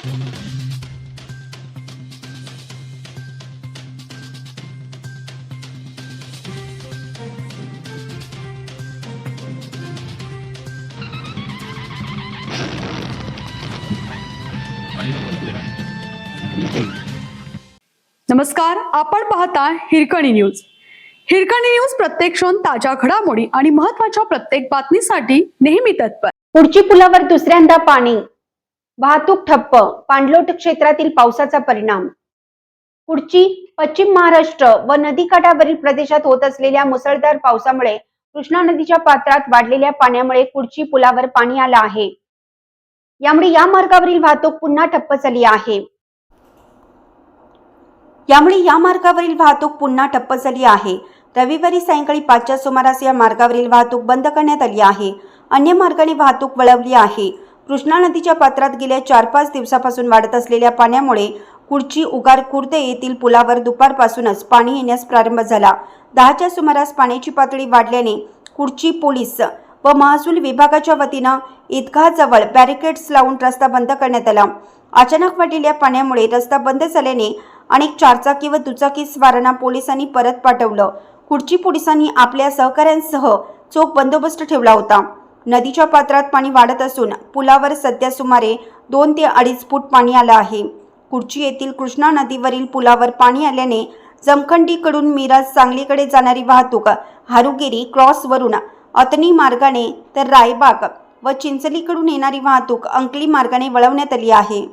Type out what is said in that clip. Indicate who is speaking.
Speaker 1: नमस्कार, आपण पाहता हिरकणी न्यूज. हिरकणी न्यूज प्रत्येक क्षण ताज्या घडामोडी आणि महत्त्वाच्या प्रत्येक बातमीसाठी नेहमी तत्पर.
Speaker 2: कुडची पुलावर दुसऱ्यांदा पाणी, वाहतूक ठप्प, पाणलोट क्षेत्रातील पावसाचा परिणाम. कुडची पश्चिम महाराष्ट्र व नदीकाठावरील प्रदेशात होत असलेल्या मुसळधार पावसामुळे कृष्णा नदीच्या पात्रात वाढलेल्या पाण्यामुळे कुडची पुलावर पाणी आलं आहे. यामुळे या मार्गावरील वाहतूक पुन्हा ठप्प झाली आहे. रविवारी सायंकाळी 5च्या सुमारास या मार्गावरील वाहतूक बंद करण्यात आली आहे. अन्य मार्गाने वाहतूक वळवली आहे. कृष्णा नदीच्या पात्रात गेल्या 4-5 दिवसापासून वाढत असलेल्या पाण्यामुळे कुडची उगार खुर्द येथील पुलावर दुपारपासूनच पाणी येण्यास प्रारंभ झाला. 10च्या सुमारास पाण्याची पातळी वाढल्याने कुडची पोलीस व महसूल विभागाच्या वतीनं ईदगाहजवळ बॅरिकेड्स लावून रस्ता बंद करण्यात आला. अचानक वाढलेल्या पाण्यामुळे रस्ता बंद झाल्याने अनेक चारचाकी व दुचाकी स्वारांना पोलिसांनी परत पाठवलं. कुडची पोलिसांनी आपल्या सहकाऱ्यांसह चोख बंदोबस्त ठेवला होता. नदीच्या पात्रात पाणी वाढत असून पुलावर सध्या सुमारे 2 ते 2.5 फूट पाणी आलं आहे. कुडची येथील कृष्णा नदीवरील पुलावर पाणी आल्याने जमखंडीकडून मिरज सांगलीकडे जाणारी वाहतूक हारुगिरी क्रॉसवरून अतनी मार्गाने तर रायबाग व चिंचलीकडून येणारी वाहतूक अंकली मार्गाने वळवण्यात आली आहे.